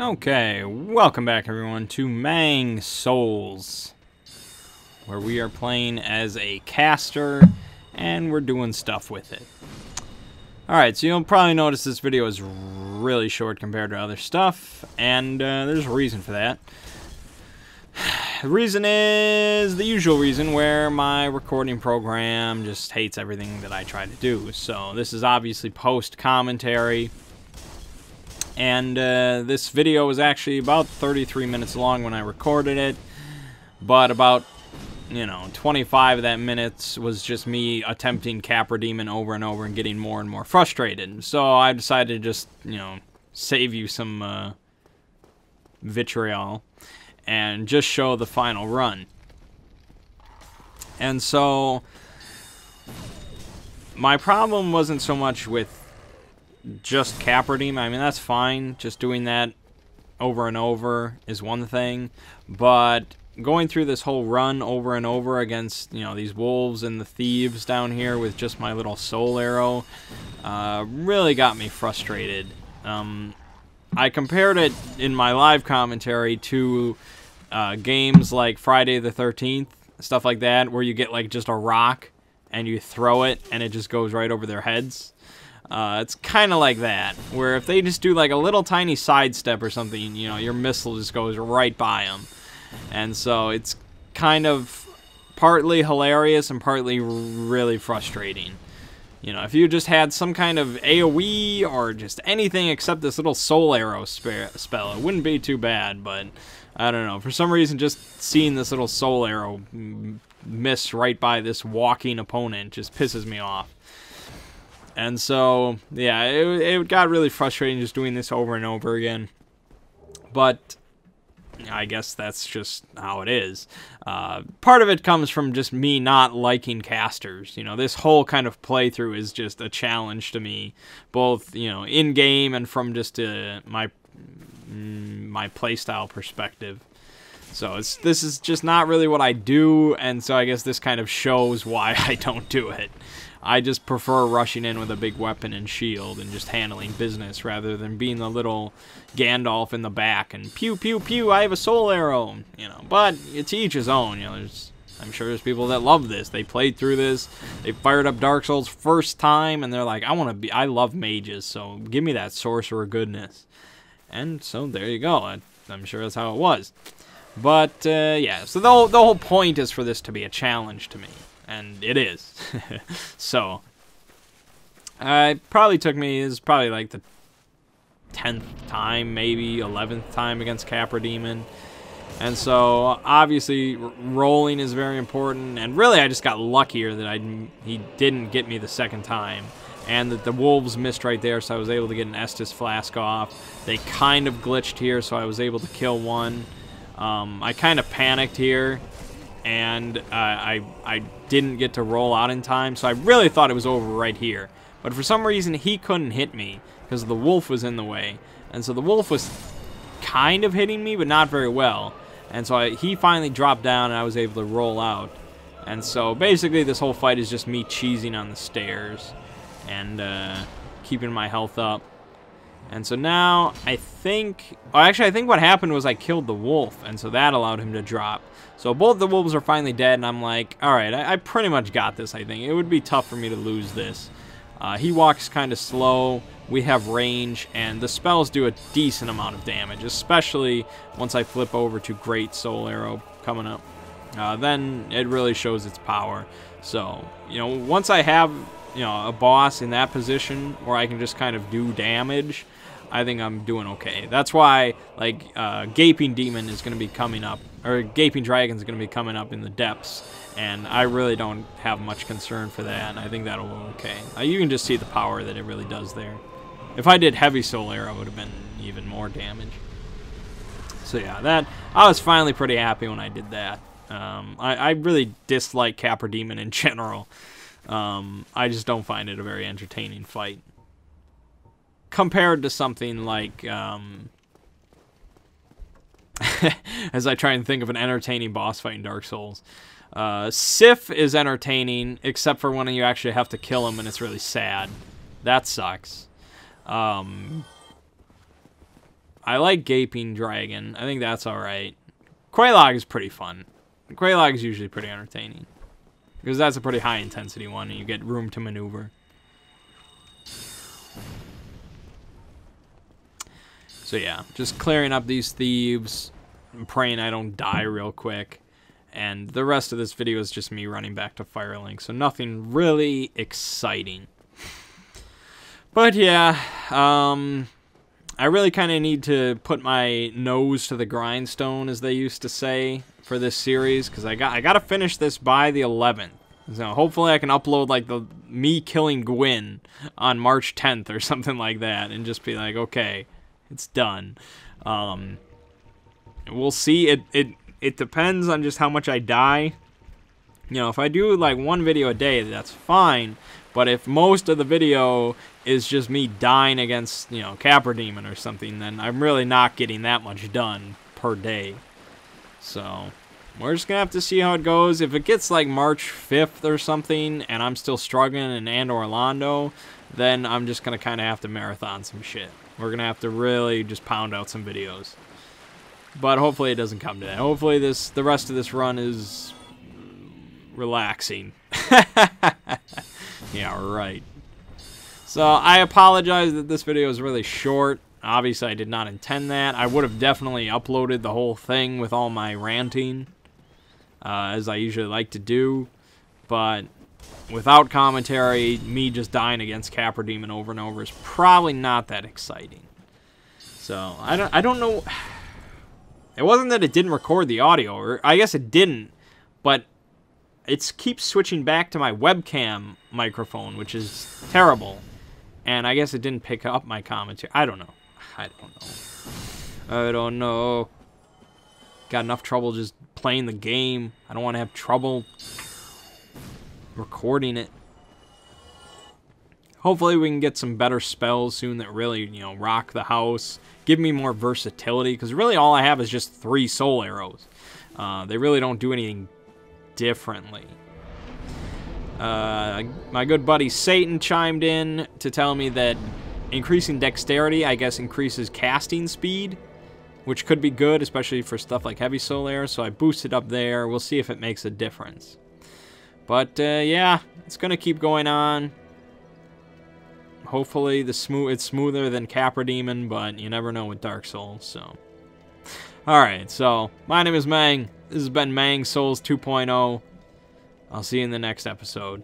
Okay, welcome back everyone to Mangg Souls, where we are playing as a caster, and we're doing stuff with it. Alright, so you'll probably notice this video is really short compared to other stuff, and there's a reason for that. The reason is the usual reason, where my recording program just hates everything that I try to do. So this is obviously post-commentary. And this video was actually about 33 minutes long when I recorded it, but about, 25 of that minutes was just me attempting Capra Demon over and over and getting more and more frustrated. So I decided to just, save you some vitriol and just show the final run. And so my problem wasn't so much with just Capra Demon. I mean, that's fine. Just doing that over and over is one thing. But going through this whole run over and over against, these wolves and the thieves down here with just my little soul arrow really got me frustrated. I compared it in my live commentary to games like Friday the 13th, stuff like that, where you get like just a rock and you throw it and it just goes right over their heads. It's kind of like that, where if they just do like a little tiny sidestep or something, your missile just goes right by them. And so it's kind of partly hilarious and partly really frustrating. If you just had some kind of AoE or just anything except this little soul arrow spell, it wouldn't be too bad, but I don't know. For some reason, just seeing this little soul arrow miss right by this walking opponent just pisses me off. And so, yeah, it got really frustrating just doing this over and over again. But I guess that's just how it is. Part of it comes from just me not liking casters. This whole kind of playthrough is just a challenge to me, both, in-game and from just my playstyle perspective. So this is just not really what I do, and so I guess this kind of shows why I don't do it. I just prefer rushing in with a big weapon and shield and just handling business rather than being the little Gandalf in the back and pew, pew, pew, I have a soul arrow, But to each his own, I'm sure there's people that love this. They played through this, they fired up Dark Souls first time, and they're like, I love mages, so give me that sorcerer goodness. And so there you go. I'm sure that's how it was. But, yeah, so the whole point is for this to be a challenge to me. And it is. So, it probably took me, is probably like the 10th time, maybe 11th time against Capra Demon. And so, obviously, rolling is very important. And really, I just got luckier that he didn't get me the second time. And that the wolves missed right there, so I was able to get an Estus Flask off. They kind of glitched here, so I was able to kill one. I kind of panicked here. And I didn't get to roll out in time, so I really thought it was over right here. But for some reason, he couldn't hit me, because the wolf was in the way. And so the wolf was kind of hitting me, but not very well. And so he finally dropped down, and I was able to roll out. And so basically, this whole fight is just me cheesing on the stairs and keeping my health up. And so now, I think what happened was I killed the wolf, and so that allowed him to drop. So both the wolves are finally dead, and I'm like, alright, I pretty much got this, I think. It would be tough for me to lose this. He walks kind of slow, we have range, and the spells do a decent amount of damage, especially once I flip over to Great Soul Arrow coming up. Then it really shows its power. So, once I have, a boss in that position where I can just kind of do damage, I think I'm doing okay. That's why, like, Gaping Demon is going to be coming up, or Gaping Dragon is going to be coming up in the depths, and I really don't have much concern for that, and I think that'll go okay. You can just see the power that it really does there. If I did Heavy Soul Arrow, it would have been even more damage. So yeah, I was finally pretty happy when I did that. I really dislike Capra Demon in general. I just don't find it a very entertaining fight. Compared to something like, as I try and think of an entertaining boss fight in Dark Souls. Sif is entertaining, except for when you actually have to kill him and it's really sad. That sucks. I I like Gaping Dragon. I think that's alright. Quelaag is pretty fun. Quelaag is usually pretty entertaining. Because that's a pretty high intensity one, and you get room to maneuver. So yeah, just clearing up these thieves. I'm praying I don't die real quick. And the rest of this video is just me running back to Firelink. So nothing really exciting. But yeah, I really kind of need to put my nose to the grindstone, as they used to say, for this series. Because I got to finish this by the 11th. So hopefully I can upload like the me killing Gwyn on March 10th or something like that. And just be like, okay, it's done. We'll see. It depends on just how much I die. You know, if I do like one video a day, that's fine. But if most of the video is just me dying against, you know, Capra Demon or something, then I'm really not getting that much done per day. So we're just gonna have to see how it goes. If it gets like March 5th or something, and I'm still struggling in and Orlando, then I'm just gonna kind of have to marathon some shit. We're gonna have to really just pound out some videos. But hopefully it doesn't come to that. Hopefully the rest of this run is relaxing. Yeah, right. So I apologize that this video is really short. Obviously I did not intend that. I would have definitely uploaded the whole thing with all my ranting, as I usually like to do. But without commentary, me just dying against Capra Demon over and over is probably not that exciting. So I don't know. It wasn't that it didn't record the audio, or I guess it didn't, but it keeps switching back to my webcam microphone, which is terrible. And I guess it didn't pick up my commentary. I don't know. I don't know. Got enough trouble just playing the game. I don't want to have trouble recording it. Hopefully we can get some better spells soon that really, you know, rock the house. Give me more versatility, because really all I have is just 3 soul arrows. They really don't do anything differently. My good buddy Satan chimed in to tell me that increasing dexterity, I guess, increases casting speed, which could be good, especially for stuff like heavy soul arrows. So I boosted up there. We'll see if it makes a difference. But yeah, it's gonna keep going on. Hopefully it's smoother than Capra Demon, but you never know with Dark Souls, so. Alright, so my name is Mangg. This has been Mangg Souls 2.0. I'll see you in the next episode.